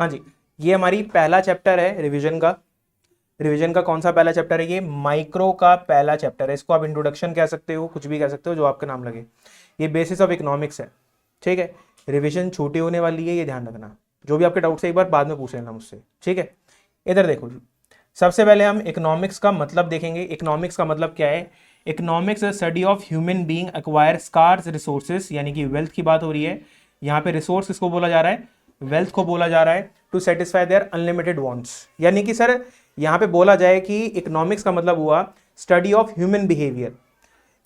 हाँ जी, ये हमारी पहला चैप्टर है रिवीजन का। रिवीजन का कौन सा पहला चैप्टर है? ये माइक्रो का पहला चैप्टर है। इसको आप इंट्रोडक्शन कह सकते हो, कुछ भी कह सकते हो, जो आपका नाम लगे। ये बेसिस ऑफ इकोनॉमिक्स है, ठीक है। रिवीजन छोटी होने वाली है, ये ध्यान रखना। जो भी आपके डाउट्स है एक बार बाद में पूछ लेना मुझसे, ठीक है। इधर देखो जी, सबसे पहले हम इकोनॉमिक्स का मतलब देखेंगे। इकोनॉमिक्स का मतलब क्या है? Economics study of human being acquire scarce resources, यानी कि वेल्थ की बात हो रही है। यहाँ पे रिसोर्स किसको बोला जा रहा है? वेल्थ को बोला जा रहा है। To satisfy their unlimited wants, यानी कि सर यहाँ पे बोला जाए कि इकोनॉमिक्स का मतलब हुआ स्टडी ऑफ ह्यूमन बिहेवियर,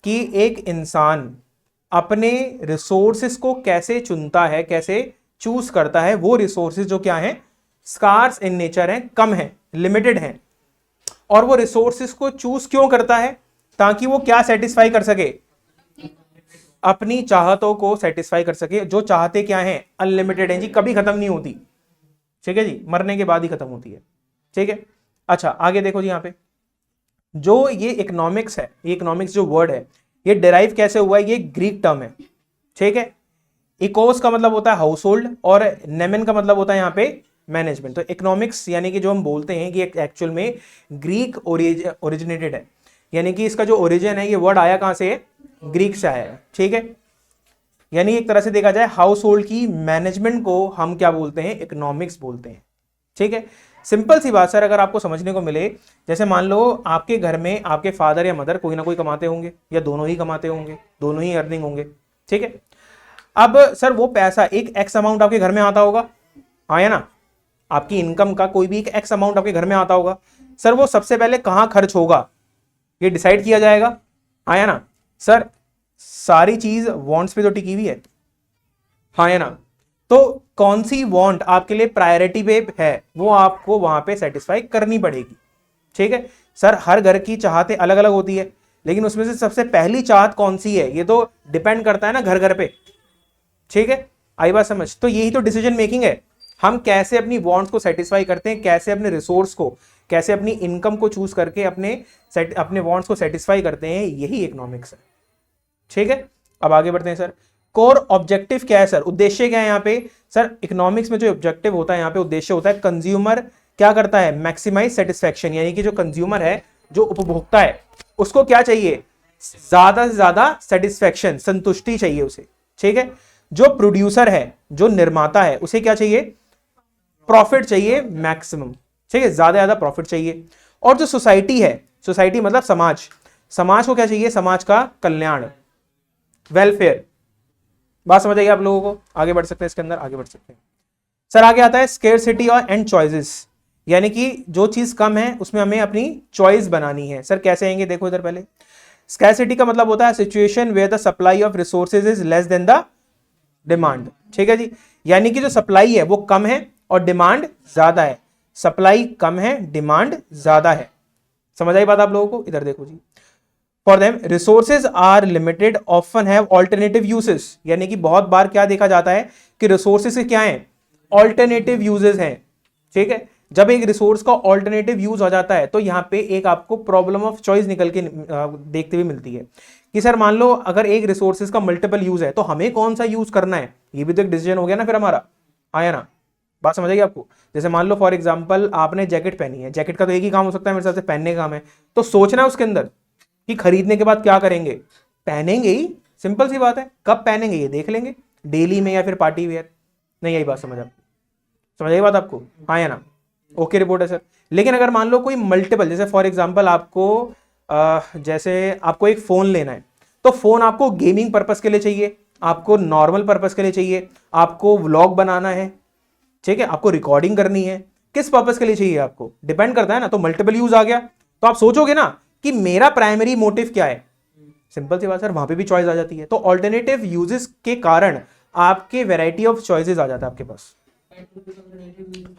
कि एक इंसान अपने रिसोर्सेस को कैसे चुनता है, कैसे चूज करता है। वो रिसोर्सेज जो क्या है? स्कार्स इन नेचर हैं, कम है, लिमिटेड हैं। और वो रिसोर्सेस को चूज क्यों करता है? ताकि वो क्या सेटिस्फाई कर सके? अपनी चाहतों को सेटिस्फाई कर सके। जो चाहते क्या हैं? अनलिमिटेड हैं जी, कभी खत्म नहीं होती, ठीक है जी, मरने के बाद ही खत्म होती है, ठीक है। अच्छा आगे देखो जी, यहाँ पे जो ये इकोनॉमिक्स है, ये इकोनॉमिक्स जो वर्ड है, ये डिराइव कैसे हुआ है? ये ग्रीक टर्म है, ठीक है। इकोस का मतलब होता है हाउस होल्ड, और नेमेन का मतलब होता है यहाँ पे मैनेजमेंट। तो इकोनॉमिक्स यानी कि जो हम बोलते हैं कि एक्चुअल में ग्रीक ओरिजिनेटेड है, यानी कि इसका जो ओरिजिन है, ये वर्ड आया कहां से है? ग्रीक से आया है, ठीक है। यानी एक तरह से देखा जाए हाउस होल्ड की मैनेजमेंट को हम क्या बोलते हैं? इकोनॉमिक्स बोलते हैं, ठीक है। सिंपल सी बात सर, अगर आपको समझने को मिले, जैसे मान लो आपके घर में आपके फादर या मदर कोई ना कोई कमाते होंगे, या दोनों ही कमाते होंगे, दोनों ही अर्निंग होंगे, ठीक है। अब सर वो पैसा एक एक्स अमाउंट आपके घर में आता होगा, हाँ या ना? आपकी इनकम का कोई भी एक एक्स अमाउंट आपके घर में आता होगा। सर वो सबसे पहले कहां खर्च होगा, ये डिसाइड किया जाएगा, हाँ या ना? सर सारी चीज वांट्स पे तो टिकी हुई है, हाँ या ना? तो कौन सी वांट आपके लिए प्रायोरिटी पे है, वो आपको वहां पे सेटिस्फाई करनी पड़ेगी, ठीक है। सर हर घर की चाहतें अलग अलग होती है, लेकिन उसमें से सबसे पहली चाहत कौन सी है, ये तो डिपेंड करता है ना घर घर पे, ठीक है। आई बात समझ? तो यही तो डिसीजन मेकिंग है। हम कैसे अपनी वांट्स को सेटिस्फाई करते हैं, कैसे अपने रिसोर्स को, कैसे अपनी इनकम को चूज करके अपने वांट्स को सेटिस्फाई करते हैं, यही इकोनॉमिक्स है, ठीक है। अब आगे बढ़ते हैं सर। कोर ऑब्जेक्टिव क्या है सर? उद्देश्य क्या है यहाँ पे? सर इकोनॉमिक्स में जो ऑब्जेक्टिव होता है, यहाँ पे उद्देश्य होता है कंज्यूमर क्या करता है? मैक्सिमाइज सेटिस्फैक्शन, यानी कि जो कंज्यूमर है, जो उपभोक्ता है, उसको क्या चाहिए? ज्यादा से ज्यादा सेटिस्फैक्शन, संतुष्टि चाहिए उसे, ठीक है। जो प्रोड्यूसर है, जो निर्माता है, उसे क्या चाहिए? प्रॉफिट चाहिए मैक्सिमम, ठीक है, ज्यादा ज्यादा प्रॉफिट चाहिए। और जो सोसाइटी है, सोसाइटी मतलब समाज, समाज को क्या चाहिए? समाज का कल्याण, वेलफेयर। बात समझ आइए आप लोगों को? आगे बढ़ सकते हैं, इसके अंदर आगे बढ़ सकते हैं सर। आगे आता है स्केर्सिटी और एंड चॉइसेस, यानी कि जो चीज कम है उसमें हमें अपनी चॉइस बनानी है। सर कैसे आएंगे? देखो इधर पहले, स्कैरसिटी का मतलब होता है situation where the supply of resources is less than the demand, ठीक है जी। यानी कि जो सप्लाई है वो कम है और डिमांड ज्यादा है। सप्लाई कम है, डिमांड ज्यादा है। समझ आई बात आप लोगों को? इधर देखो जी, for them resources are limited often have alternative uses, यानी कि बहुत बार क्या देखा जाता है कि रिसोर्सेज के क्या है? ऑल्टरनेटिव यूजेस हैं, ठीक है। जब एक रिसोर्स का ऑल्टरनेटिव यूज हो जाता है तो यहां पे एक आपको प्रॉब्लम ऑफ चॉइस निकल के देखते हुए मिलती है कि सर मान लो अगर एक रिसोर्सेज का मल्टीपल यूज है तो हमें कौन सा यूज करना है, ये भी तो एक डिसीजन हो गया ना फिर हमारा, आया ना? बात समझ आएगी आपको? जैसे मान लो फॉर एग्जांपल आपने जैकेट पहनी है, जैकेट का तो एक ही काम हो सकता है मेरे हिसाब से, पहनने का काम है। तो सोचना उसके अंदर कि खरीदने के बाद क्या करेंगे? पहनेंगे ही, सिंपल सी बात है। कब पहनेंगे ये देख लेंगे, डेली में या फिर पार्टी वेयर। नहीं आई बात समझ आपको? समझ आई बात आपको, हाँ या ना? ओके रिपोर्ट है सर। लेकिन अगर मान लो कोई मल्टीपल, जैसे फॉर एग्जांपल आपको जैसे आपको एक फोन लेना है, तो फोन आपको गेमिंग पर्पस के लिए चाहिए, आपको नॉर्मल पर्पस के लिए चाहिए, आपको व्लॉग बनाना है, ठीक है, आपको रिकॉर्डिंग करनी है, किस पर्पस के लिए चाहिए आपको, डिपेंड करता है ना। तो मल्टीपल यूज आ गया, तो आप सोचोगे ना कि मेरा प्राइमरी मोटिव क्या है। सिंपल सी बात सर, वहां पे भी चॉइस आ जाती है। तो ऑल्टरनेटिव यूजेस के कारण आपके वैरायटी ऑफ चॉइसेस आ जाता है आपके पास।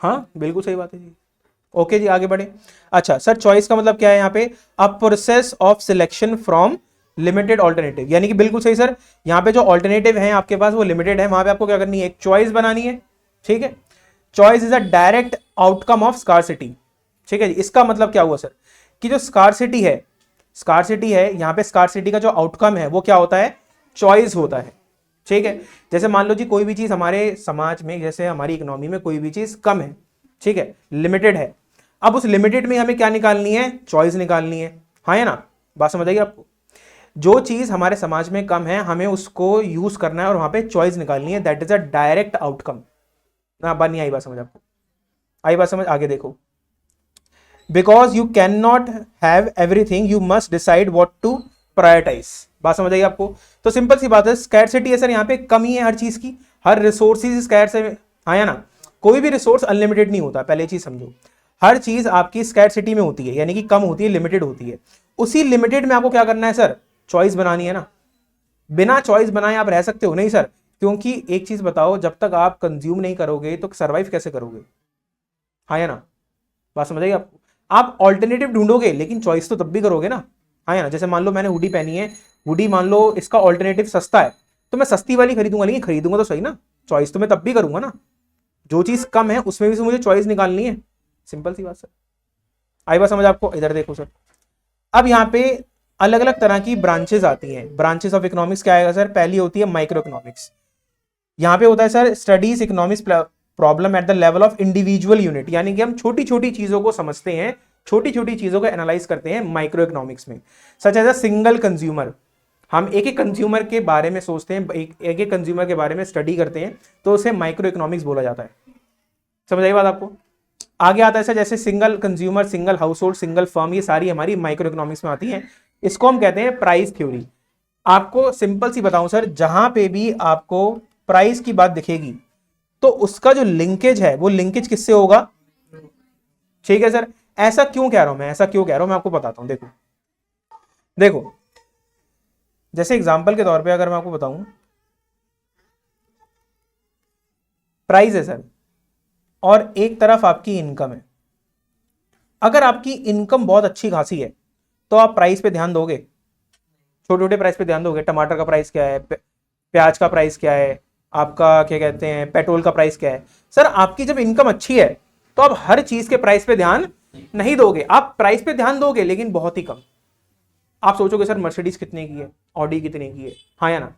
हाँ बिल्कुल सही बात है जी। ओके जी आगे बढ़े। अच्छा सर, चॉइस का मतलब क्या है यहाँ पे? A process of selection from limited alternative, यानी कि बिल्कुल सही सर, यहाँ पे जो ऑल्टरनेटिव है आपके पास वो लिमिटेड है, वहां पे आपको क्या करनी है? एक चॉइस बनानी है, ठीक है। Choice is a direct outcome of scarcity, ठीक है जी। इसका मतलब क्या हुआ सर कि जो स्कार्सिटी है, यहाँ पे स्कार्सिटी का जो आउटकम है वो क्या होता है? चॉइस होता है, ठीक है, जैसे मान लो जी कोई भी चीज हमारे समाज में, जैसे हमारी इकोनॉमी में कोई भी चीज कम है, ठीक है, लिमिटेड है, अब उस लिमिटेड में हमें क्या निकालनी है, चॉइस निकालनी है, हाँ या ना, बात समझ आएगी आपको। जो चीज हमारे समाज में कम है हमें उसको यूज करना है और वहां पे चॉइस निकालनी है, that is a direct outcome. ना बात नहीं आई, बात समझ आपको, आई बात समझ, आगे देखो। Because you can not have everything, you must decide what to prioritise. बात समझ आएगी आपको। तो सिंपल सी बात है, स्कैरसिटी है सर, यहाँ पे कमी है हर चीज की, हर रिसोर्सेज स्कैर्स है, हाँ या ना, कोई भी रिसोर्स अनलिमिटेड नहीं होता, पहले चीज समझो, हर चीज आपकी स्कैरसिटी में होती है, यानी कि कम होती है, लिमिटेड होती है। उसी लिमिटेड में आपको क्या करना है सर, चॉइस बनानी है ना। बिना चॉइस बनाए आप रह सकते हो नहीं सर, क्योंकि एक चीज बताओ, जब तक आप कंज्यूम नहीं करोगे तो सर्वाइव कैसे करोगे, हाँ या ना, बात समझ आएगी आपको। आप ऑल्टरनेटिव ढूंढोगे लेकिन चॉइस तो तब भी करोगे ना, हाँ या ना। जैसे मान लो मैंने हुडी पहनी है, हुडी मान लो इसका ऑल्टरनेटिव सस्ता है, तो मैं सस्ती वाली खरीदूंगा, लेकिन खरीदूंगा तो सही ना, चॉइस तो मैं तब भी करूंगा ना। जो चीज कम है उसमें भी से मुझे चॉइस निकालनी है, सिंपल सी बात सर, आई बात समझ आपको। इधर देखो सर, अब यहाँ पे अलग अलग तरह की ब्रांचेस आती हैं। ब्रांचेस ऑफ इकोनॉमिक्स क्या आएगा सर, पहली होती है माइक्रो इकोनॉमिक्स। यहाँ पे होता है sir studies economics problem at the level of individual unit, यानी कि हम छोटी छोटी चीजों को समझते हैं, छोटी छोटी चीजों को एनालाइज करते हैं माइक्रो इकोनॉमिक्स में। Such as a single consumer, हम एक एक कंज्यूमर के बारे में सोचते हैं, एक एक कंज्यूमर के बारे में स्टडी करते हैं, तो उसे माइक्रो इकोनॉमिक्स बोला जाता है। समझ आई बात आपको। आगे आता है सर जैसे single consumer, single house hold, single firm, ये सारी हमारी माइक्रो इकोनॉमिक्स में आती हैं। इसको हम कहते हैं प्राइस थ्योरी। आपको सिंपल सी बताऊं सर, जहां पे भी आपको प्राइस की बात दिखेगी तो उसका जो लिंकेज है वो लिंकेज किससे होगा, ठीक है सर। ऐसा क्यों कह रहा हूं मैं, ऐसा क्यों कह रहा हूं मैं आपको बताता हूं। देखो देखो, जैसे एग्जांपल के तौर पे अगर मैं आपको बताऊं, प्राइस है सर और एक तरफ आपकी इनकम है। अगर आपकी इनकम बहुत अच्छी खासी है तो आप प्राइस पे ध्यान दोगे, छोटे छोटे प्राइस पे ध्यान दोगे। टमाटर का प्राइस क्या है, प्याज का प्राइस क्या है, आपका क्या कहते हैं पेट्रोल का प्राइस क्या है। सर आपकी जब इनकम अच्छी है तो आप हर चीज के प्राइस पे ध्यान नहीं दोगे, आप प्राइस पे ध्यान दोगे लेकिन बहुत ही कम। आप सोचोगे सर मर्सिडीज कितने की है, ऑडी कितने की है, हाँ या ना।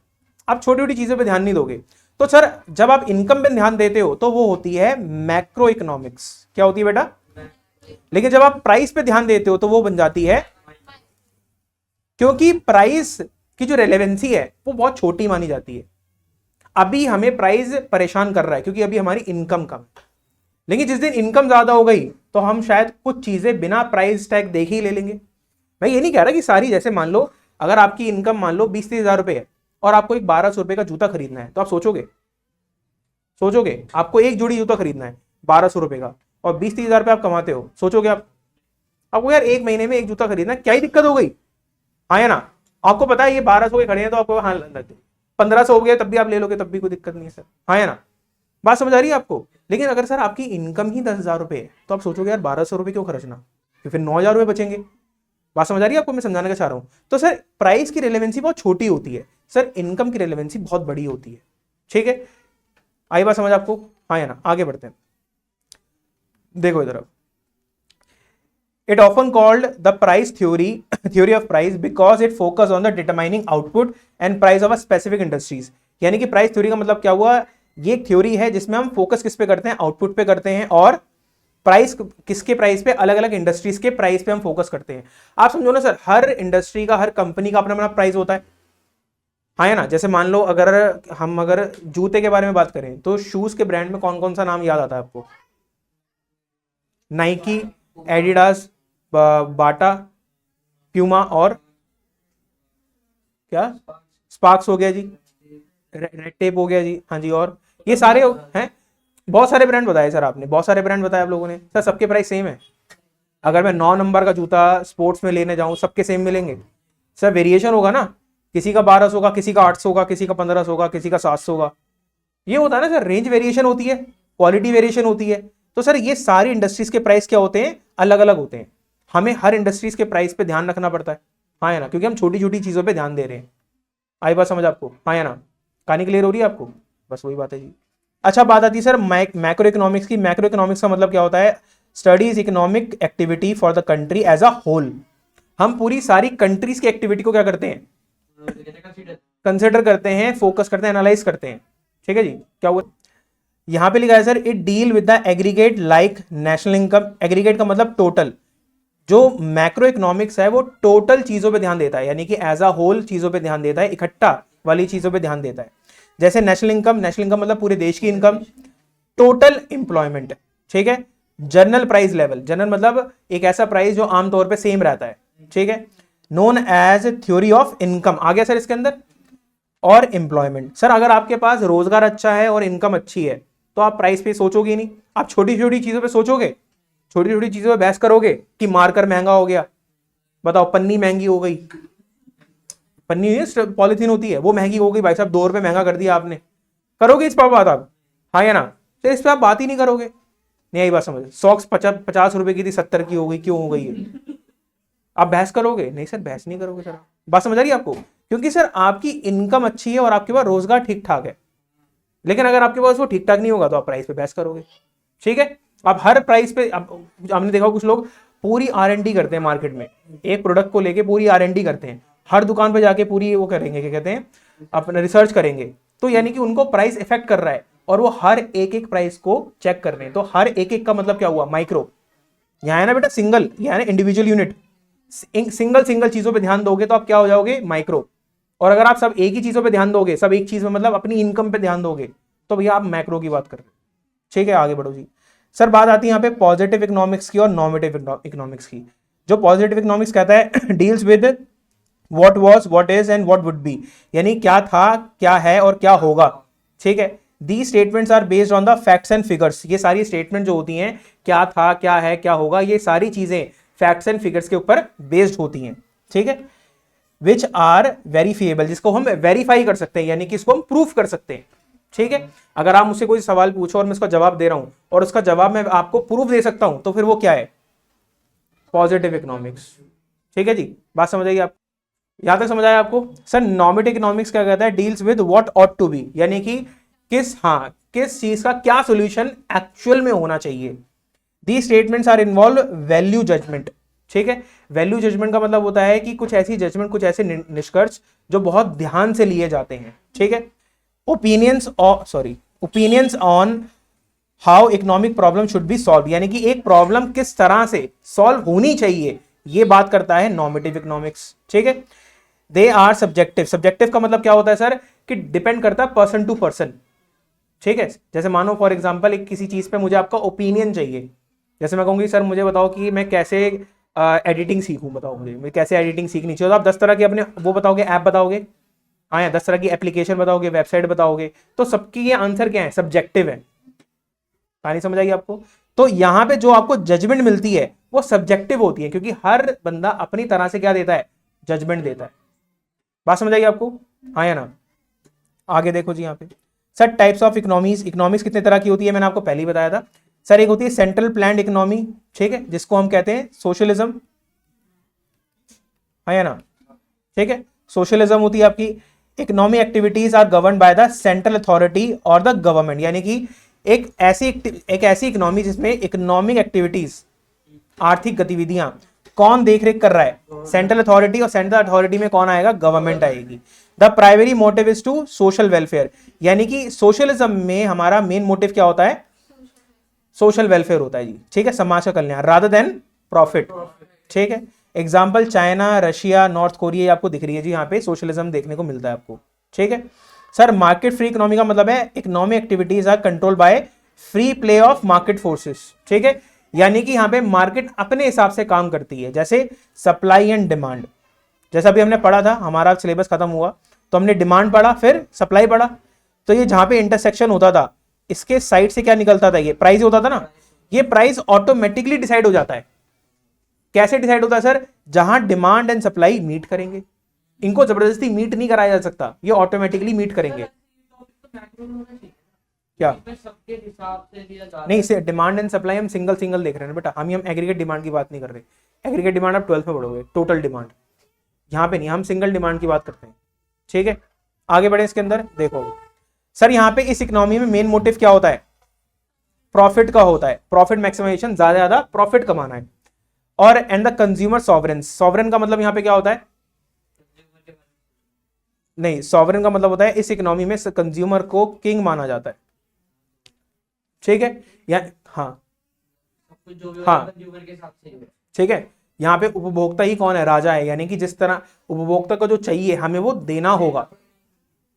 आप छोटी छोटी चीजों पे ध्यान नहीं दोगे। तो सर जब आप इनकम पे ध्यान देते हो तो वो होती है मैक्रो इकोनॉमिक्स। क्या होती है बेटा, लेकिन जब आप प्राइस पे ध्यान देते हो तो वो बन जाती है, क्योंकि प्राइस की जो रेलेवेंसी है वो बहुत छोटी मानी जाती है। अभी हमें प्राइस परेशान कर रहा है क्योंकि अभी हमारी इनकम कम है, लेकिन जिस दिन इनकम ज्यादा हो गई तो हम शायद कुछ चीजें बिना प्राइस टैग देखे ही ले लेंगे। मैं ये नहीं कह रहा कि सारी, जैसे मान लो अगर आपकी इनकम मान लो 20-30 हजार रुपए है और आपको एक 1200 रुपए का जूता खरीदना है, तो आप सोचोगे आपको एक जोड़ी जूता खरीदना है 1200 रुपए का और 20-30 हजार रुपए आप कमाते हो, सोचोगे आपको यार एक महीने में एक जूता खरीदना, क्या ही दिक्कत हो गई, हाँ या ना। आपको पता है ये 1200 के खड़े हैं तो आपको हाँ 1500 हो गया तब भी आप ले लोगे, तब भी कोई दिक्कत नहीं है सर, हाँ या ना। बात समझ आ रही है आपको। लेकिन अगर सर आपकी इनकम ही 10,000 रुपए है तो आप सोचोगे यार 1200 रुपए क्यों खर्चना, फिर 9,000 रुपए बचेंगे। बात समझ आ रही है आपको मैं समझाने का चाह रहा हूं। तो सर प्राइस की रिलेवेंसी बहुत छोटी होती है सर, इनकम की रिलेवेंसी बहुत बड़ी होती है, ठीक है। आई बात समझ आपको, हाँ या ना। आगे बढ़ते हैं, देखो इधर। It often called the price theory of price because it focus on the determining output and price of a specific industries। यानी कि प्राइस थ्योरी का मतलब क्या हुआ, ये एक थ्योरी है जिसमें हम फोकस किस पे करते हैं, आउटपुट पे करते हैं, और प्राइस किसके प्राइस पे, अलग अलग इंडस्ट्रीज के प्राइस पे हम फोकस करते हैं। आप समझो ना सर, हर इंडस्ट्री का, हर कंपनी का अपना अपना प्राइस होता है, हाँ या ना। जैसे मान लो अगर जूते के बारे में बात करें तो शूज के ब्रांड में कौन कौन सा नाम याद आता है आपको, नाइकी, एडिडास, बाटा, प्यूमा और क्या, स्पार्क्स हो गया जी, रेड टेप हो गया जी, हाँ जी, और ये सारे हैं। बहुत सारे ब्रांड बताए सर आपने, बहुत सारे ब्रांड बताए आप लोगों ने। सर सबके प्राइस सेम है। अगर मैं 9 नंबर का जूता स्पोर्ट्स में लेने जाऊं सबके सेम मिलेंगे सर, वेरिएशन होगा ना, किसी का 1200 का, किसी का 800 का, किसी का 1500 का, किसी का 700 का, ये होता है ना सर। रेंज वेरिएशन होती है, क्वालिटी वेरिएशन होती है। तो सर ये सारी इंडस्ट्रीज के प्राइस क्या होते हैं, अलग अलग होते हैं। हमें हर इंडस्ट्रीज के प्राइस पे ध्यान रखना पड़ता है, हाँ या ना, क्योंकि हम छोटी छोटी चीजों पे ध्यान दे रहे हैं। आई बात समझ आपको, हाँ या ना। कहानी क्लियर हो रही है आपको, बस वही बात है जी। अच्छा बात आती है सर मैक्रो इकोनॉमिक्स की। मैक्रो इकोनॉमिक्स का मतलब क्या होता है, studies economic activity for the country as a whole. हम पूरी सारी कंट्रीज की एक्टिविटी को क्या करते हैं, कंसिडर करते हैं, फोकस करते हैं, एनालाइज करते हैं। ठीक है जी, क्या हुआ यहां पे लिखा है sir, it deal with the aggregate like national income. Aggregate का मतलब टोटल। जो मैक्रो इकोनॉमिक्स है वो टोटल चीजों पे ध्यान देता है, यानी कि एज अ होल चीजों पे ध्यान देता है, इकट्ठा वाली चीजों पे ध्यान देता है। जैसे नेशनल इनकम, नेशनल इनकम मतलब पूरे देश की इनकम, टोटल इंप्लॉयमेंट। ठीक है, जनरल प्राइस लेवल, जनरल मतलब एक ऐसा प्राइस जो आमतौर पे सेम रहता है। ठीक है, known as theory of income आ गया सर इसके अंदर। और एम्प्लॉयमेंट, सर अगर आपके पास रोजगार अच्छा है और इनकम अच्छी है तो आप प्राइस पे सोचोगे नहीं, आप छोटी छोटी चीजों पे सोचोगे, छोटी छोटी चीजों पे बहस करोगे कि मार्कर महंगा हो गया, बताओ पन्नी महंगी हो गई, पन्नी पॉलिथीन होती है वो महंगी हो गई, भाई साहब 2 रुपए महंगा कर दिया आपने, करोगे इस पर बात आप? हाँ या ना? तो इस पर आप बात ही नहीं करोगे। नहीं आई बात समझ? सॉक्स 50 रुपए की थी 70 की हो गई, क्यों हो गई है? आप बहस करोगे? नहीं सर बहस नहीं करोगे सर। बात समझ आ रही है आपको? क्योंकि सर आपकी इनकम अच्छी है और आपके पास रोजगार ठीक ठाक है, लेकिन अगर आपके पास वो ठीक ठाक नहीं होगा तो आप प्राइस पे बहस करोगे। ठीक है, आप हर प्राइस पे, हमने देखा कुछ लोग पूरी R&D करते हैं मार्केट में, एक प्रोडक्ट को लेके पूरी R&D करते हैं, हर दुकान पे जाके पूरी वो करेंगे, क्या कहते हैं, अपना रिसर्च करेंगे। तो यानी कि उनको प्राइस इफेक्ट कर रहा है और वो हर एक एक प्राइस को चेक कर रहे हैं। तो हर एक एक का मतलब क्या हुआ? माइक्रो। यहाँ है ना बेटा सिंगल, यहाँ है ना इंडिविजुअल यूनिट। सिंगल सिंगल चीजों पे ध्यान दोगे तो आप क्या हो जाओगे? माइक्रो। और अगर आप सब एक ही चीजों पे ध्यान दोगे, सब एक चीज में मतलब अपनी इनकम पे ध्यान दोगे, तो भैया आप मैक्रो की बात कर रहे हो। ठीक है, आगे बढ़ो जी। सर बात आती है यहाँ पे पॉजिटिव इकोनॉमिक्स की और नॉर्मेटिव इकोनॉमिक्स की। जो पॉजिटिव इकोनॉमिक्स कहता है deals with what was, what is and what would be, यानी क्या था, क्या है और क्या होगा। ठीक है, the statements are based on the facts and figures. ये सारी स्टेटमेंट जो होती हैं, क्या था, क्या है, क्या होगा, ये सारी चीजें फैक्ट्स एंड फिगर्स के ऊपर बेस्ड होती हैं। ठीक है, विच आर वेरीफिएबल, जिसको हम वेरीफाई कर सकते हैं, यानी कि इसको हम प्रूफ कर सकते हैं। ठीक है, अगर आप मुझसे कोई सवाल पूछो और मैं उसका जवाब दे रहा हूं और उसका जवाब मैं आपको प्रूफ दे सकता हूं, तो फिर वो क्या है? Positive economics. ठीक है जी, बात समझ आएगी आप? यहां तक समझ आया आपको? सर नॉर्मेटिव इकोनॉमिक्स क्या कहता है? Deals with what ought to be, यानी कि किस चीज का क्या सोल्यूशन एक्चुअल में होना चाहिए। The statements are involve value judgement. ठीक है, वैल्यू जजमेंट का मतलब होता है कि कुछ ऐसी जजमेंट, कुछ ऐसे निष्कर्ष जो बहुत ध्यान से लिए जाते हैं। ठीक है, opinions on how economic problem should be solve, यानी कि एक प्रॉब्लम किस तरह से सॉल्व होनी चाहिए, ये बात करता है नॉर्मेटिव इकोनॉमिक्स। ठीक है, दे आर सब्जेक्टिव। सब्जेक्टिव का मतलब क्या होता है सर? कि डिपेंड करता है पर्सन टू पर्सन। ठीक है, जैसे मानो फॉर एग्जांपल एक किसी चीज पे मुझे आपका ओपिनियन चाहिए, जैसे मैं कहूंगी सर मुझे बताओ कि मैं कैसे एडिटिंग सीखूं, बताओ मुझे कैसे एडिटिंग सीखनी चाहिए, तो आप 10 तरह के अपने वो बताओगे, ऐप बताओगे, हाँ, या 10 तरह की एप्लीकेशन बताओगे, वेबसाइट बताओगे, तो सबकी ये आंसर क्या है? सब्जेक्टिव है। कहानी समझ आएगी आपको? तो यहां पे जो आपको जजमेंट मिलती है वो सब्जेक्टिव होती है, क्योंकि हर बंदा अपनी तरह से क्या देता है? जजमेंट देता है। बात समझ आएगी आपको? हाँ या ना? आगे देखो जी, यहाँ पे sir types of economies. Economies कितने तरह की होती है मैंने आपको पहले ही बताया था सर। एक होती है सेंट्रल प्लान्ड इकोनॉमी, ठीक है, जिसको हम कहते हैं सोशलिज्म। हाँ या ना? ठीक है, सोशलिज्म होती है आपकी economic activities are govern by the central authority और द गवर्नमेंट, यानी कि एक ऐसी इकोनॉमी जिसमें इकोनॉमिक एक्टिविटीज, आर्थिक गतिविधियां कौन देख रेख कर रहा है? सेंट्रल अथॉरिटी, और सेंट्रल अथॉरिटी में कौन आएगा? गवर्नमेंट आएगी। The primary motive is to social welfare, यानी कि सोशलिज्म में हमारा मेन मोटिव क्या होता है? सोशल वेलफेयर होता है जी। ठीक है, समाज का कल्याण रादर देन प्रॉफिट। ठीक है, example China, Russia, North Korea आपको दिख रही है जी, यहाँ पे सोशलिज्म देखने को मिलता है आपको। ठीक है सर, मार्केट फ्री इकोनॉमी का मतलब है economic activities are control by free play of market forces. ठीक है, यानी कि यहाँ पे मार्केट अपने हिसाब से काम करती है, जैसे सप्लाई एंड डिमांड। जैसा अभी हमने पढ़ा था, हमारा सिलेबस खत्म हुआ तो हमने डिमांड पढ़ा, फिर सप्लाई पढ़ा, तो ये जहां पे इंटरसेक्शन होता था, इसके साइड से क्या निकलता था? ये प्राइस होता था ना, ये प्राइस ऑटोमेटिकली डिसाइड हो जाता है। कैसे डिसाइड होता है सर? जहां डिमांड एंड सप्लाई मीट करेंगे, इनको जबरदस्ती मीट नहीं कराया जा सकता, ये ऑटोमेटिकली मीट करेंगे। क्या नहीं, से डिमांड एंड सप्लाई हम सिंगल सिंगल देख रहे हैं बेटा, हम एग्रीगेट डिमांड की बात नहीं कर रहे। एग्रीगेट डिमांड आप 12th में पढ़ोगे, टोटल डिमांड, यहां पे नहीं, हम सिंगल डिमांड की बात करते हैं। ठीक है, आगे बढ़े इसके अंदर देखो सर, यहां पे इस इकोनॉमी में मेन मोटिव क्या होता है? प्रॉफिट का होता है, प्रॉफिट मैक्सिमाइजेशन, ज्यादा प्रॉफिट कमाना है। और and the consumer sovereign, sovereign का मतलब यहां पे क्या होता है? नहीं, सॉवरेन का मतलब होता है इस इकोनॉमी में कंज्यूमर को किंग माना जाता है, ठीक है, या हाँ हाँ ठीक है, यहाँ पे उपभोक्ता ही कौन है, राजा है, यानी कि जिस तरह उपभोक्ता को जो चाहिए हमें वो देना होगा।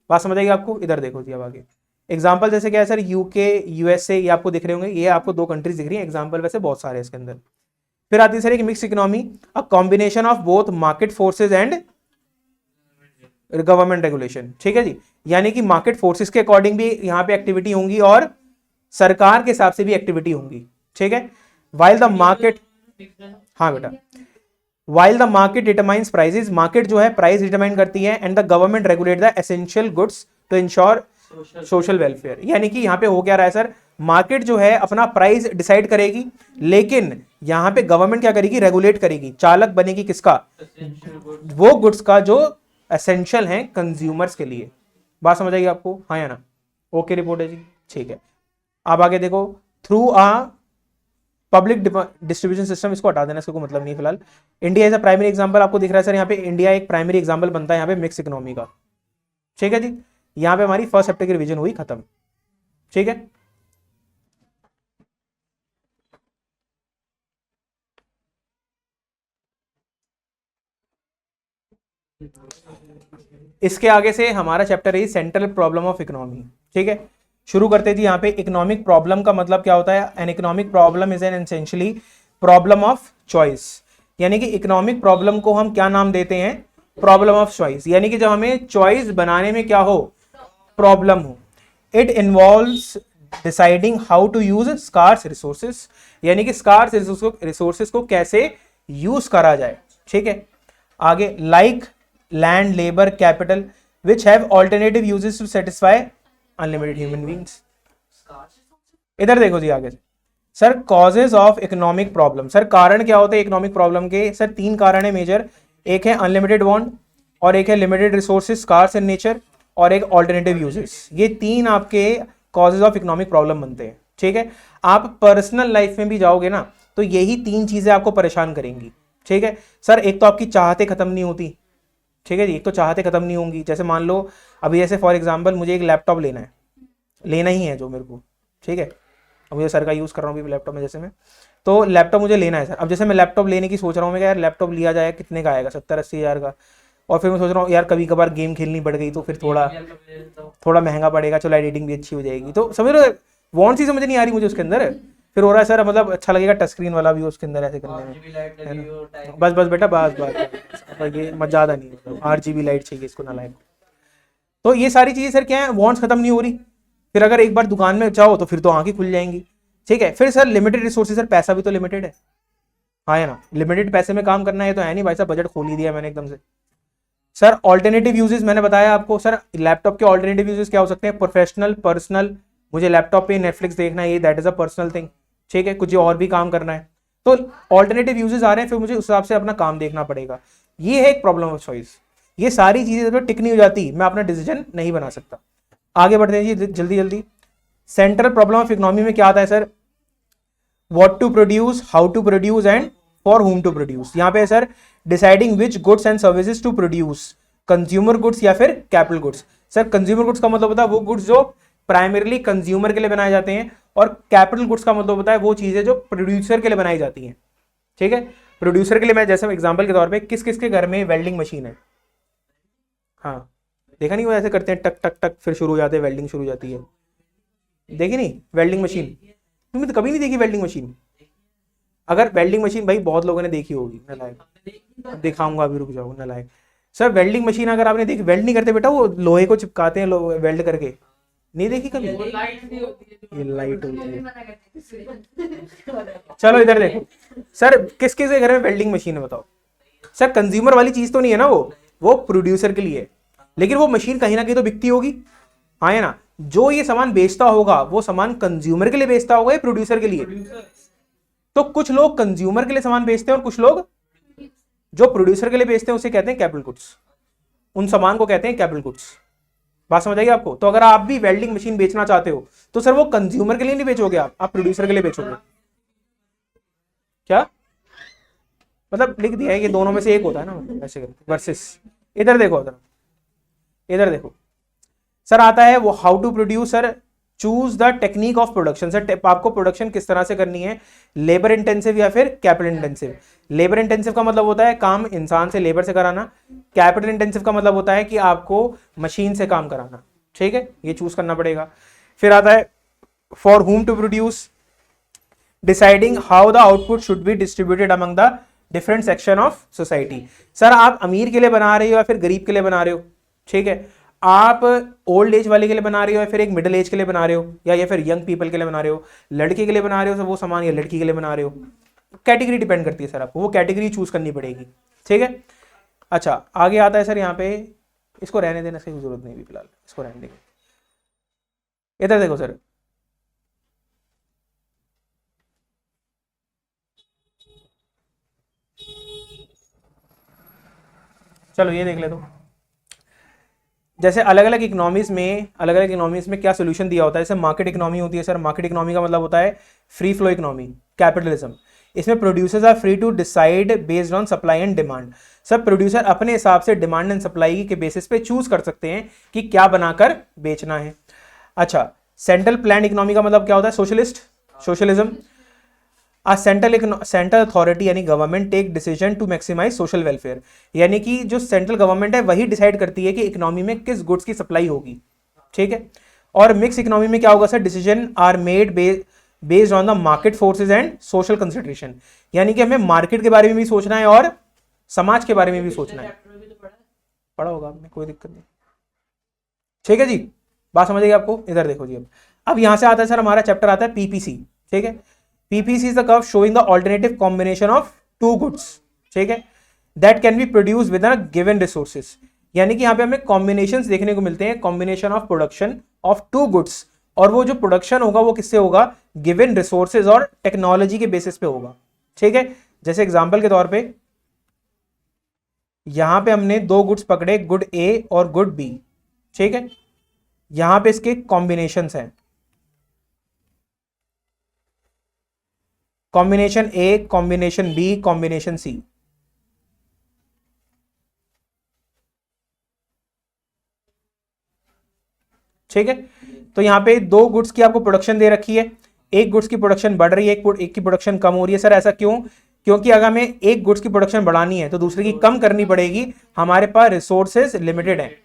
बात समझ आएगी आपको। इधर देखो जी अब आगे एग्जाम्पल जैसे क्या है सर, यूके यूएसए ये आपको दिख रहे होंगे, ये आपको दो कंट्रीज दिख रही हैं, एग्जाम्पल वैसे बहुत सारे हैं इसके अंदर। फिर आती है सर एक mix economy, a combination of both market forces and government regulation, ठीक है जी, यानी कि मार्केट फोर्सेस के अकॉर्डिंग भी यहाँ पे एक्टिविटी होंगी और सरकार के हिसाब से भी एक्टिविटी होंगी, ठीक है। वाइल द मार्केट, हाँ बेटा, while the market determines prices, market जो है प्राइस डिटरमाइन करती है, and the government regulate the essential goods to ensure social welfare, यानी कि यहाँ पे हो क्या रहा है सर, मार्केट जो है अपना प्राइस डिसाइड करेगी, लेकिन यहाँ पे गवर्नमेंट क्या करेगी, रेगुलेट करेगी, चालक बनेगी किसका, वो गुड्स का जो एसेंशियल हैं कंज्यूमर्स के लिए। बात समझ आएगी आपको, हाँ या ना, ओके रिपोर्ट है जी, ठीक है। अब आगे देखो, through a public distribution system, इसको हटा देना, इसको कोई मतलब नहीं फिलहाल। India as a primary example आपको दिख रहा है सर, यहाँ पे इंडिया एक प्राइमरी एग्जांपल बनता है यहाँ पे मिक्स इकोनॉमी का, ठीक है जी। यहाँ पे हमारी फर्स्ट चैप्टर की रिवीजन हुई खत्म, ठीक है। इसके आगे से हमारा चैप्टर है सेंट्रल प्रॉब्लम ऑफ इकोनॉमी, ठीक है। शुरू करते जी। यहाँ पे इकोनॉमिक प्रॉब्लम का मतलब क्या होता है, an economic problem is an essentially problem of choice, यानी कि इकोनॉमिक प्रॉब्लम को हम क्या नाम देते हैं, प्रॉब्लम ऑफ चॉइस, यानी कि जब हमें चॉइस बनाने में क्या हो, प्रॉब्लम हो। It involves deciding how to use scarce resources, यानी कि स्कार्स रिसोर्सेस को कैसे यूज करा जाए, ठीक है। आगे like land labour capital which have alternative uses to satisfy unlimited human beings. इधर देखो जी आगे sir, causes of economic problem, sir कारण क्या होते हैं इकोनॉमिक प्रॉब्लम के, सर तीन कारण है मेजर, एक है अनलिमिटेड वांट, और एक है limited resources scarce in nature, और एक ऑल्टरनेटिव यूजेस। ये तीन आपके कॉजेज ऑफ इकोनॉमिक प्रॉब्लम बनते हैं, ठीक है। आप पर्सनल लाइफ में भी जाओगे ना तो यही तीन चीजें आपको परेशान करेंगी, ठीक है। सर एक तो आपकी चाहते खत्म नहीं होती, ठीक है जी, एक तो चाहते खत्म नहीं होंगी, जैसे मान लो अभी जैसे फॉर एग्जांपल मुझे एक लैपटॉप लेना ही है जो मेरे को, ठीक है, अब मुझे सर का यूज़ कर रहा हूँ अभी लैपटॉप में, जैसे मैं, तो लैपटॉप मुझे लेना है सर। अब जैसे मैं लैपटॉप लेने की सोच रहा हूँ, मैं यार लैपटॉप लिया जाए कितने का आएगा, 70-80 हज़ार का, और फिर मैं सोच रहा हूँ यार कभी कभार गेम खेलनी पड़ गई तो फिर थोड़ा महंगा पड़ेगा, चलो एडिटिंग भी अच्छी हो जाएगी, तो समझ लो वॉन्ट सी समझ नहीं आ रही मुझे उसके अंदर। फिर हो रहा है सर मतलब अच्छा लगेगा टच स्क्रीन वाला भी उसके अंदर ऐसे करने में, बस बस बेटा बस ये मत ज़्यादा नहीं, मतलब RGB लाइट चाहिए इसको ना लाइट। तो ये सारी चीज़ें सर क्या है, वॉन्ट्स खत्म नहीं हो रही। फिर अगर एक बार दुकान में जाओ तो फिर तो आंखें खुल जाएंगी, ठीक है। फिर सर लिमिटेड रिसोर्सेज, सर पैसा भी तो लिमिटेड है, हाँ है ना, लिमिटेड पैसे में काम करना है तो है नहीं भाई साहब, बजट खोल ही दिया मैंने एकदम से। सर ऑल्टरनेटिव यूजेस मैंने बताया आपको, सर लैपटॉप के ऑल्टरनेटिव यूजेस क्या हो सकते हैं, प्रोफेशनल, पर्सनल, मुझे लैपटॉप पे नेटफ्लिक्स देखना है, ये that is a personal thing, ठीक है, कुछ और भी काम करना है, तो ऑल्टरनेटिव यूजेस आ रहे हैं, फिर मुझे उस हिसाब से अपना काम देखना पड़ेगा। ये है एक प्रॉब्लम ऑफ चॉइस। ये सारी चीजें जब टिक नहीं हो जाती मैं अपना डिसीजन नहीं बना सकता। आगे बढ़ते हैं जी जल्दी जल्दी। सेंट्रल प्रॉब्लम ऑफ इकोनॉमी में क्या आता है sir, what to produce, how to produce and for whom to produce. यहाँ पे sir deciding which goods and services to produce, consumer goods या फिर capital goods. Sir consumer goods का मतलब होता है वो गुड्स जो प्राइमरीली कंज्यूमर के लिए बनाए जाते हैं, और कैपिटल गुड्स का मतलब होता है वो चीजें जो प्रोड्यूसर के लिए बनाई जाती हैं, ठीक है। प्रोड्यूसर के लिए मैं जैसे एग्जांपल के तौर पे किस किस के घर में वेल्डिंग मशीन है, हाँ देखा नहीं, वो ऐसे करते हैं टक टक टक फिर शुरू हो जाते हैं, वेल्डिंग शुरू हो जाती है, देखी नहीं वेल्डिंग मशीन, तुमने तो कभी नहीं देखी वेल्डिंग मशीन। अगर वेल्डिंग मशीन भाई बहुत लोगों ने देखी होगी, नलायक, दिखाऊंगा अभी रुक जाओ नलायक। सर वेल्डिंग मशीन अगर आपने देखी, वेल्ड नहीं करते बेटा, वो लोहे को चिपकाते हैं वेल्ड करके, नहीं देखी कभी, ये लाइट होती है। चलो इधर देखो सर, किस किस के घर में वेल्डिंग मशीन है बताओ। सर कंज्यूमर वाली चीज तो नहीं है ना, वो प्रोड्यूसर के लिए, लेकिन वो मशीन कहीं ना कहीं तो बिकती होगी, हाँ है ना। जो ये सामान बेचता होगा वो सामान कंज्यूमर के लिए बेचता होगा या प्रोड्यूसर के लिए, तो कुछ लोग कंज्यूमर के लिए सामान बेचते हैं और कुछ लोग जो प्रोड्यूसर के लिए बेचते हैं उसे कहते हैं कैपिटल गुड्स, उन सामान को कहते हैं कैपिटल गुड्स। बात समझ आएगी आपको। तो अगर आप भी वेल्डिंग मशीन बेचना चाहते हो तो सर वो कंज्यूमर के लिए नहीं बेचोगे, आप प्रोड्यूसर के लिए बेचोगे, क्या मतलब लिख दिया है कि दोनों में से एक होता है ना, ऐसे करके वर्सेस। इधर देखो, इधर देखो सर, आता है वो how to produce, sir choose the technique of production, sir आपको प्रोडक्शन किस तरह से करनी है, लेबर इंटेंसिव या फिर कैपिटल इंटेंसिव। लेबर इंटेंसिव का मतलब होता है काम इंसान से, लेबर से कराना। कैपिटल इंटेंसिव का मतलब होता है कि आपको मशीन से काम कराना, ठीक है, ये चूज करना पड़ेगा। फिर आता है for whom to produce, deciding how the output should be distributed among the different section of society. Sir आप अमीर के लिए बना रहे हो या फिर गरीब के लिए बना रहे हो, ठीक है, आप ओल्ड एज वाले के लिए बना रहे हो या फिर एक मिडिल एज के लिए बना रहे हो, या फिर यंग पीपल के लिए बना रहे हो, लड़के के लिए बना रहे हो, सर वो सामान, या लड़की के लिए बना रहे हो, कैटेगरी डिपेंड करती है सर, आपको वो कैटेगरी चूज करनी पड़ेगी, ठीक है। अच्छा आगे आता है सर यहाँ पे, इसको रहने देने की जरूरत नहीं भी फिलहाल, इसको रहने देंगे। इधर देखो सर, चलो ये देख ले तो, जैसे अलग अलग इकोनॉमीज में क्या सोल्यूशन दिया होता है। जैसे मार्केट इकोनॉमी होती है सर, मार्केट इकोनॉमी का मतलब होता है फ्री फ्लो इकोनॉमी, कैपिटलिज्म। इसमें producers are free to decide based on supply and demand. सब प्रोड्यूसर अपने हिसाब से डिमांड एंड सप्लाई के बेसिस पे चूज कर सकते हैं कि क्या बनाकर बेचना है। अच्छा सेंट्रल प्लान इकोनॉमी का मतलब क्या होता है, सोशलिज्म। सेंट्रल अथॉरिटी यानी government take decision to maximise social welfare, यानी कि जो सेंट्रल गवर्नमेंट है वही डिसाइड करती है कि इकोनॉमी में किस गुड्स की सप्लाई होगी, ठीक है। और मिक्स इकोनॉमी में क्या होगा sir, decision are made based on the market forces and social consideration, यानी कि हमें मार्केट के बारे में भी सोचना है और समाज के बारे में भी सोचना है। पढ़ा होगा आपने, कोई दिक्कत नहीं, ठीक है जी, बात समझ गई आपको। इधर देखो जी, अब यहां से आता है सर हमारा चैप्टर आता है पीपीसी, ठीक है। PPC is the curve showing the alternative combination of two goods, ठीक है, that can be produced within a given resources, यानी कि यहाँ पे हमें कॉम्बिनेशंस देखने को मिलते हैं, combination of production of two goods, और वो जो प्रोडक्शन होगा वो किससे होगा, गिवन रिसोर्सेज और टेक्नोलॉजी के बेसिस पे होगा, ठीक है। जैसे एग्जांपल के तौर पे यहां पे हमने दो गुड्स पकड़े, गुड ए और गुड बी, ठीक है, यहां पे इसके कॉम्बिनेशंस हैं, कॉम्बिनेशन ए, कॉम्बिनेशन बी, कॉम्बिनेशन सी, ठीक है। तो यहां पे दो गुड्स की आपको प्रोडक्शन दे रखी है, एक गुड्स की प्रोडक्शन बढ़ रही है, एक की प्रोडक्शन कम हो रही है। सर ऐसा क्यों, क्योंकि अगर हमें एक गुड्स की प्रोडक्शन बढ़ानी है तो दूसरे की कम करनी पड़ेगी, हमारे पास रिसोर्सेज लिमिटेड है,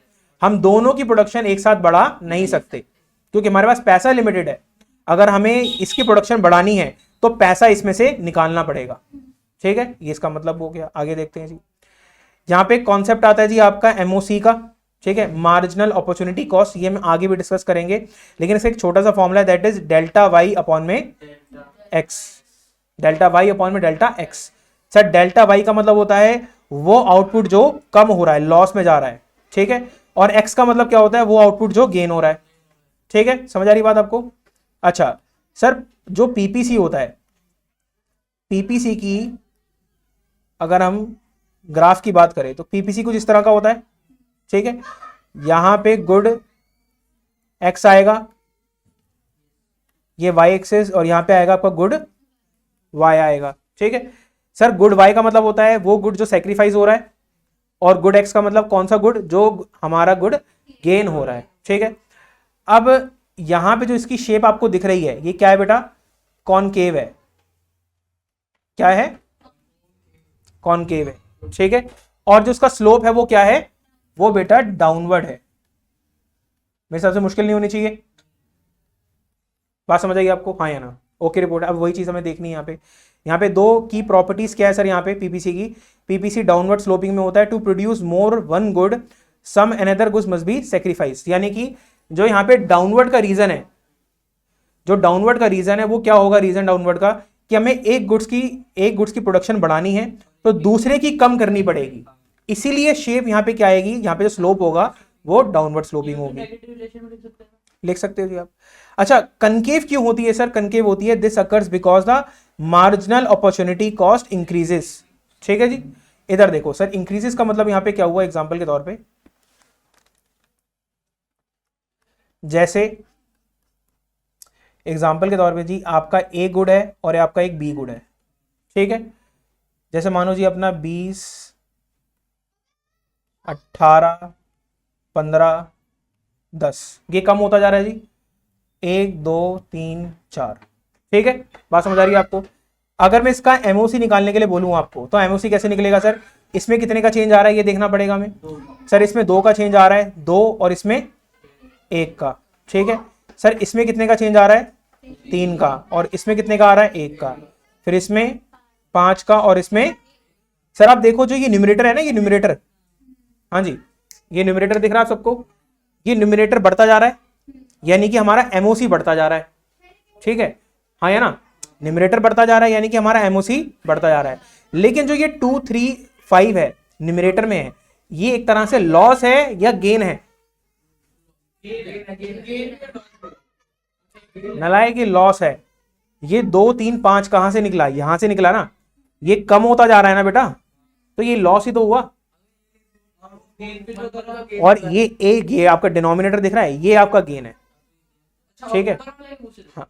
हम दोनों की प्रोडक्शन एक साथ बढ़ा नहीं सकते क्योंकि हमारे पास पैसा लिमिटेड है। अगर हमें इसकी प्रोडक्शन बढ़ानी है तो पैसा इसमें से निकालना पड़ेगा, ठीक है, ये इसका मतलब हो गया। आगे देखते हैं जी, यहां पे कॉन्सेप्ट आता है जी आपका एमओसी का, ठीक है, मार्जिनल अपॉर्चुनिटी कॉस्ट, ये हम आगे भी डिस्कस करेंगे, लेकिन इसका एक छोटा सा फॉर्मूला है, that is delta Y upon में एक्स, डेल्टा वाई अपॉन में delta X. Sir delta Y का मतलब होता है वो आउटपुट जो कम हो रहा है, लॉस में जा रहा है, ठीक है, और एक्स का मतलब क्या होता है, वो आउटपुट जो गेन हो रहा है, ठीक है, समझ आ रही बात आपको। अच्छा सर जो पीपीसी होता है, पीपीसी की अगर हम ग्राफ की बात करें तो पीपीसी कुछ इस तरह का होता है, ठीक है, यहां पे गुड एक्स आएगा, ये वाई एक्सेस, और यहां पे आएगा आपका गुड वाई आएगा, ठीक है। सर गुड वाई का मतलब होता है वो गुड जो सेक्रीफाइस हो रहा है, और गुड एक्स का मतलब कौन सा गुड, जो हमारा गुड गेन हो रहा है, ठीक है। अब यहां पे जो इसकी शेप आपको दिख रही है, ये क्या है बेटा, कॉनकेव है, क्या है, कॉनकेव है, ठीक है, और जो उसका स्लोप है वो क्या है, वो बेटा डाउनवर्ड है। मेरे हिसाब से मुश्किल नहीं होनी चाहिए, बात समझ आएगी आपको, हाँ या ना, ओके रिपोर्ट। अब वही चीज हमें देखनी है यहाँ पे दो की प्रॉपर्टीज क्या है सर, यहाँ पे पीपीसी की, पीपीसी डाउनवर्ड स्लोपिंग में होता है, to produce more one good some another goods must be sacrifice, यानी कि जो यहाँ पे डाउनवर्ड का रीजन है, जो डाउनवर्ड का रीजन है वो क्या होगा, रीजन डाउनवर्ड का, कि हमें एक गुड्स की प्रोडक्शन बढ़ानी है तो दूसरे की कम करनी पड़ेगी, इसीलिए शेप यहाँ पे क्या आएगी, यहाँ पे जो स्लोप होगा वो डाउनवर्ड स्लोपिंग होगी, लिख सकते हो जी आप। अच्छा कनकेव क्यों होती है सर, कनकेव होती है this occurs because the marginal opportunity cost increases, ठीक है जी। इधर देखो सर, इंक्रीजेस का मतलब यहाँ पे क्या हुआ, एग्जांपल के तौर पे जैसे एग्जाम्पल के तौर पे जी आपका ए गुड है और आपका एक बी गुड है, ठीक है, जैसे मानो जी अपना 20, 18, 15, 10, ये कम होता जा रहा है जी, 1 2 3 4। ठीक है, बात समझ आ रही है आपको। अगर मैं इसका एमओसी निकालने के लिए बोलूँ आपको, तो एमओसी कैसे निकलेगा सर? इसमें कितने का चेंज आ रहा है ये देखना पड़ेगा हमें। सर इसमें 2 का चेंज आ रहा है, 2 और इसमें 1 का। ठीक है सर, इसमें कितने का चेंज आ रहा है? 3 का। और इसमें कितने का आ रहा है? 1 का। फिर इसमें 5 का, और इसमें सर आप देखो जो ये न्यूमरेटर है ना, ये न्यूमरेटर, हाँ जी, ये न्यूमरेटर दिख रहा है सबको, ये न्यूमरेटर बढ़ता जा रहा है, यानी कि हमारा एमओसी बढ़ता जा रहा है। ठीक है, हाँ है ना, न्यूमरेटर बढ़ता जा रहा है यानी कि हमारा एमओसी बढ़ता जा रहा है। लेकिन जो ये 2 3 5 है न्यूमरेटर में है, ये एक तरह से लॉस है या गेन है? नलायक, ये लॉस है। ये 2 3 5 कहां से निकला? यहां से निकला ना, ये कम होता जा रहा है ना बेटा, तो ये लॉस ही तो हुआ। और ये आपका डिनोमिनेटर दिख रहा है, ये आपका गेन है। ठीक है, हाँ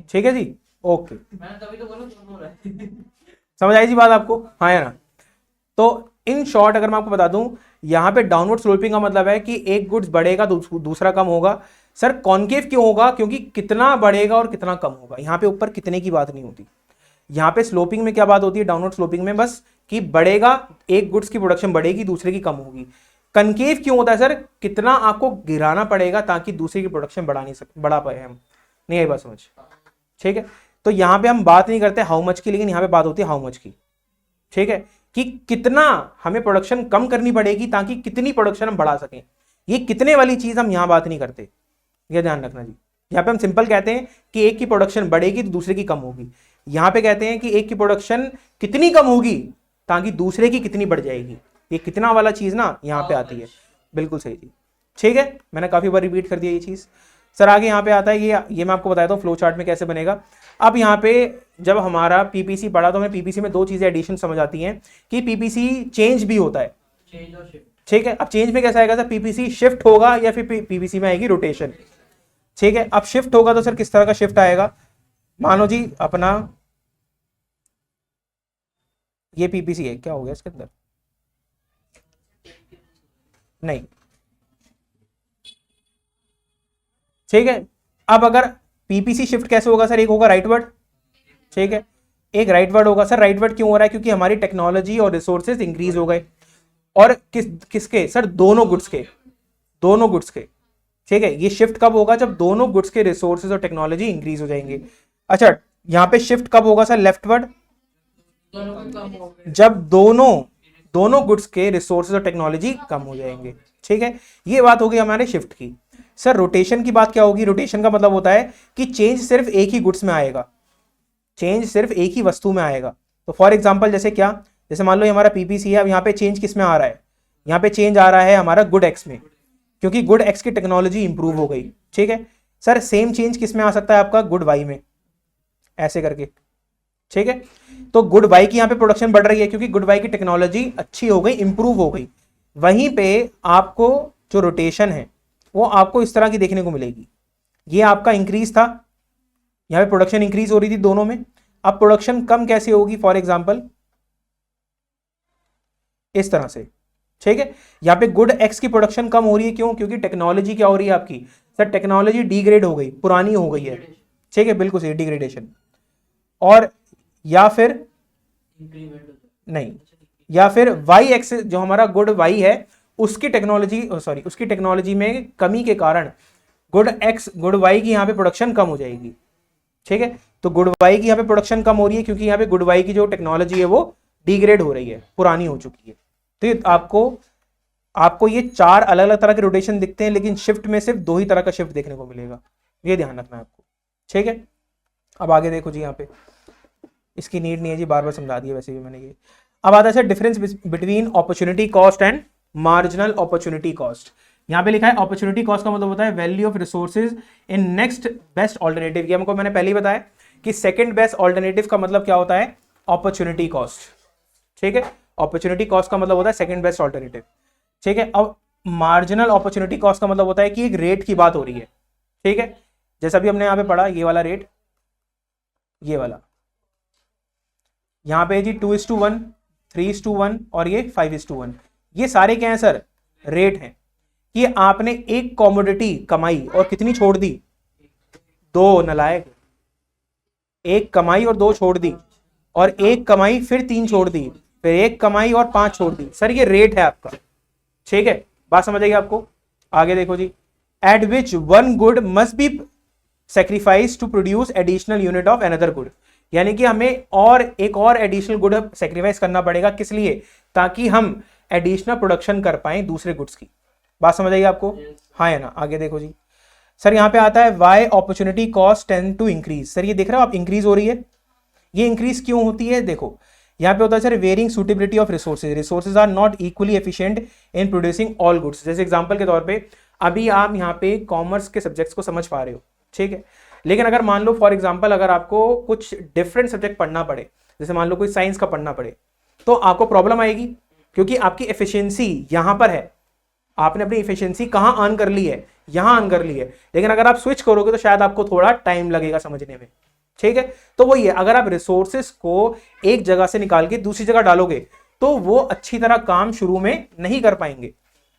ठीक है जी, ओके, समझ आई जी बात आपको, हाँ है ना। तो इन शॉर्ट अगर मैं आपको बता दूं, यहां पे डाउनवर्ड स्लोपिंग का मतलब है कि एक गुड्स बढ़ेगा दूसरा कम होगा। सर कॉन्केव क्यों होगा? क्योंकि कितना बढ़ेगा और कितना कम होगा, यहां पे ऊपर कितने की बात नहीं होती। यहां पे स्लोपिंग में क्या बात होती है? डाउनवर्ड स्लोपिंग में बस कि बढ़ेगा, एक गुड्स की प्रोडक्शन बढ़ेगी, दूसरे की कम होगी। कनकेव क्यों होता है सर? कितना आपको गिराना पड़ेगा ताकि दूसरे की प्रोडक्शन बढ़ा पाए हम। नहीं आई बात समझ? ठीक है, तो यहां पे हम बात नहीं करते हाउ मच की, लेकिन यहां पे बात होती है हाउ मच की। ठीक है, कि कितना हमें प्रोडक्शन कम करनी पड़ेगी ताकि कितनी प्रोडक्शन हम बढ़ा सकें। ये कितने वाली चीज हम यहां बात नहीं करते, यह ध्यान रखना जी। यहां पे हम सिंपल कहते हैं कि एक की प्रोडक्शन बढ़ेगी तो दूसरे की कम होगी। यहां पे कहते हैं कि एक की प्रोडक्शन कितनी कम होगी ताकि दूसरे की कितनी बढ़ जाएगी। ये कितना वाला चीज ना यहां पे आती है, बिल्कुल सही जी। ठीक है, मैंने काफी बार रिपीट कर दिया ये चीज। सर आगे यहाँ पे आता है ये मैं आपको बताता हूँ फ्लो चार्ट में कैसे बनेगा। अब यहाँ पे जब हमारा पीपीसी पढ़ा तो हमें पीपीसी में 2 चीजें एडिशन समझ आती हैं कि पीपीसी चेंज भी होता है। ठीक है, अब चेंज में कैसा आएगा सर? पीपीसी शिफ्ट होगा या फिर पीपीसी में आएगी रोटेशन। ठीक है, अब शिफ्ट होगा तो सर किस तरह का शिफ्ट आएगा? मानो जी अपना ये पीपीसी है, क्या हो गया इसके अंदर? नहीं, ठीक है, अब अगर पीपीसी शिफ्ट कैसे होगा सर? एक होगा राइटवर्ड, ठीक है, एक राइटवर्ड होगा। सर राइटवर्ड क्यों हो रहा है? क्योंकि हमारी टेक्नोलॉजी और रिसोर्सेज इंक्रीज हो गए। और किसके सर? दोनों गुड्स के, दोनों गुड्स के। ठीक है, ये शिफ्ट कब होगा? जब दोनों गुड्स के रिसोर्सेज और टेक्नोलॉजी इंक्रीज हो जाएंगे। अच्छा, यहां पे शिफ्ट कब होगा सर? लेफ्टवर्ड, जब दोनों गुड्स के रिसोर्सेज और टेक्नोलॉजी कम हो जाएंगे। ठीक है, ये बात होगी हमारे शिफ्ट की। सर रोटेशन की बात क्या होगी? रोटेशन का मतलब होता है कि चेंज सिर्फ एक ही गुड्स में आएगा, चेंज सिर्फ एक ही वस्तु में आएगा। तो फॉर एग्जांपल जैसे क्या? जैसे मान लो ये हमारा पीपीसी है, अब यहाँ पे चेंज किस में आ रहा है? यहाँ पे चेंज आ रहा है हमारा गुड एक्स में, क्योंकि गुड एक्स की टेक्नोलॉजी इंप्रूव हो गई। ठीक है सर, सेम चेंज किस में आ सकता है आपका? गुड वाई में, ऐसे करके। ठीक है, तो गुड वाई की यहाँ पे प्रोडक्शन बढ़ रही है क्योंकि गुड वाई की टेक्नोलॉजी अच्छी हो गई, इंप्रूव हो गई। वहीं पे आपको जो रोटेशन है वो आपको इस तरह की देखने को मिलेगी। ये आपका इंक्रीज था, यहाँ पे प्रोडक्शन इंक्रीज हो रही थी दोनों में। अब प्रोडक्शन कम कैसे होगी? फॉर एग्जांपल इस तरह से। ठीक है, यहाँ पे गुड एक्स की प्रोडक्शन कम हो रही है, क्यों? क्योंकि टेक्नोलॉजी क्या हो रही है आपकी? सर टेक्नोलॉजी डिग्रेड हो गई, पुरानी हो गई है। ठीक है, बिल्कुल सही, डिग्रेडेशन। और या फिर नहीं, या फिर वाई एक्स जो हमारा गुड वाई है उसकी टेक्नोलॉजी, सॉरी उसकी टेक्नोलॉजी में कमी के कारण गुड वाई की यहाँ पे प्रोडक्शन कम हो जाएगी। ठीक है, तो गुड वाई की यहाँ पे प्रोडक्शन कम हो रही है क्योंकि यहाँ पे गुड वाई की जो टेक्नोलॉजी है वो डिग्रेड हो रही है, पुरानी हो चुकी है। तो आपको ये 4 अलग अलग तरह के रोटेशन दिखते हैं, लेकिन शिफ्ट में सिर्फ 2 ही तरह का शिफ्ट देखने को मिलेगा, ये ध्यान रखना है आपको। ठीक है, अब आगे देखो जी, यहाँ पे इसकी नीड नहीं है जी, बार बार समझा दिया वैसे भी मैंने ये। अब आता है difference between opportunity cost and marginal opportunity cost. यहाँ पे लिखा है अपॉर्चुनिटी कॉस्ट का मतलब होता है value of resources in next best alternative. ये हमको मैंने पहले ही बताया कि सेकंड बेस्ट ऑल्टरनेटिव का मतलब क्या होता है? Opportunity cost. ठीक है, अपॉर्चुनिटी कॉस्ट का मतलब होता है सेकंड बेस्ट ऑल्टरनेटिव। ठीक है, अब मार्जिनल अपॉर्चुनिटी कॉस्ट का मतलब होता है कि एक रेट की बात हो रही है। ठीक है, जैसा भी हमने यहाँ पे पढ़ा, ये वाला रेट, ये वाला, यहाँ पे जी 2:1, 3:1 और ये 5:1, ये सारे क्या है सर? रेट है कि आपने एक कॉमोडिटी कमाई और कितनी छोड़ दी, 2, नलायक, एक कमाई और 2 छोड़ दी, और एक कमाई फिर 3 छोड़ दी, फिर एक कमाई और 5 छोड़ दी। सर ये रेट है आपका, ठीक है, बात समझ आएगी आपको। आगे देखो जी, at which one good must be sacrifice to produce additional unit of another good, यानी कि हमें और एक और एडिशनल गुड सेक्रीफाइस करना पड़ेगा, किस लिए, ताकि हम एडिशनल प्रोडक्शन कर पाए दूसरे गुड्स की। बात समझ आएगी आपको, हाँ है ना। आगे देखो जी, सर यहां पे आता है why opportunity cost tend to increase. Sir ये देख रहे हो आप, इंक्रीज हो रही है, ये इंक्रीज क्यों होती है, देखो यहां पे होता है sir varying suitability of resources, resources are not equally efficient in producing all goods. जैसे एग्जांपल के तौर पे अभी आप यहाँ पे कॉमर्स के सब्जेक्ट्स को समझ पा रहे हो, ठीक है, लेकिन अगर मान लो फॉर एग्जांपल अगर आपको कुछ डिफरेंट सब्जेक्ट पढ़ना पड़े, जैसे मान लो कोई साइंस का पढ़ना पड़े, तो आपको प्रॉब्लम आएगी, क्योंकि आपकी एफिशिएंसी यहां पर है, आपने अपनी एफिशिएंसी कहां अर्न कर ली है, यहां अर्न कर ली है, लेकिन अगर आप स्विच करोगे तो शायद आपको थोड़ा टाइम लगेगा समझने में, ठीक है। तो वही है, अगर आप रिसोर्सेस को एक जगह से निकाल के दूसरी जगह डालोगे तो वो अच्छी तरह काम शुरू में नहीं कर पाएंगे।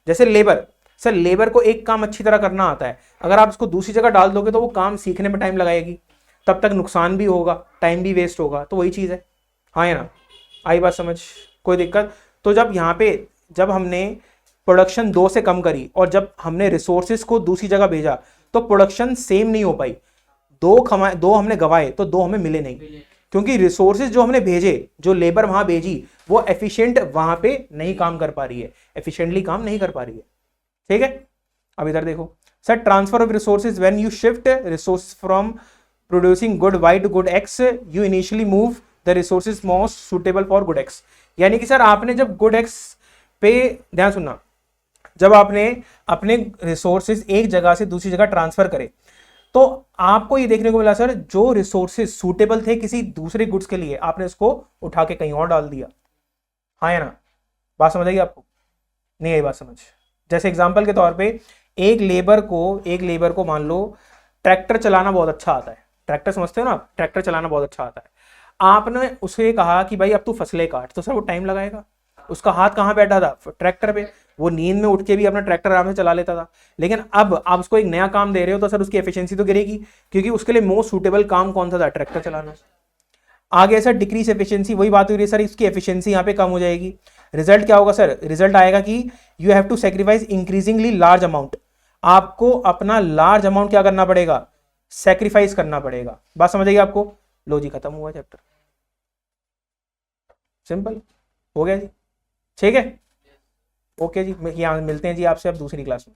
जैसे लेबर, सर लेबर को एक काम अच्छी तरह करना आता है, अगर आप उसको दूसरी जगह डाल दोगे तो वो काम सीखने में टाइम लगाएगी, तब तक नुकसान भी होगा, टाइम भी वेस्ट होगा। तो वही चीज है, हाँ है ना, आई बात समझ, कोई दिक्कत। तो जब यहाँ पे जब हमने प्रोडक्शन 2 से कम करी और जब हमने रिसोर्सेज को दूसरी जगह भेजा तो प्रोडक्शन सेम नहीं हो पाई, 2 हमने गवाए तो 2 हमें मिले नहीं, क्योंकि रिसोर्सेज जो हमने भेजे, जो लेबर वहां भेजी, वो एफिशिएंट वहां पे नहीं काम कर पा रही है, एफिशिएंटली काम नहीं कर पा रही है, ठीक है। अब इधर देखो sir, transfer of resources when you shift resource from producing good Y to good X, you initially move the resources most suitable for good X. यानी कि सर आपने जब गुड एक्स पे, ध्यान सुनना, जब आपने अपने रिसोर्सेज एक जगह से दूसरी जगह ट्रांसफर करे तो आपको ये देखने को मिला सर, जो रिसोर्सेज सूटेबल थे किसी दूसरे गुड्स के लिए, आपने उसको उठा के कहीं और डाल दिया, हाँ है ना। बात समझ आएगी आपको, नहीं आई बात समझ। जैसे एग्जांपल के तौर पे एक लेबर को मान लो ट्रैक्टर चलाना बहुत अच्छा आता है, ट्रैक्टर समझते हो ना आप, ट्रैक्टर चलाना बहुत अच्छा आता है, आपने उसे कहा कि भाई अब तू फसलें काट, तो सर वो टाइम लगाएगा, उसका हाथ कहाँ बैठा था, ट्रैक्टर पे, वो नींद में उठ के भी अपना ट्रैक्टर आराम से चला लेता था। लेकिन अब आप उसको एक नया काम दे रहे हो तो सर उसकी एफिशिएंसी तो गिरेगी, क्योंकि उसके लिए मोस्ट सूटेबल काम कौन सा था, ट्रैक्टर चलाना। आगे सर डिक्रीज एफिशिएंसी, वही बात हो रही है सर, इसकी एफिशिएंसी यहाँ पे कम हो जाएगी। रिजल्ट क्या होगा सर, रिजल्ट आएगा कि you have to sacrifice increasingly large amount, आपको अपना लार्ज अमाउंट क्या करना पड़ेगा, सेक्रीफाइस करना पड़ेगा। बात समझ आएगी आपको, लो जी खत्म हुआ चैप्टर, सिंपल हो गया जी, ठीक है, ओके जी, यहाँ मिलते हैं जी आपसे अब दूसरी क्लास में।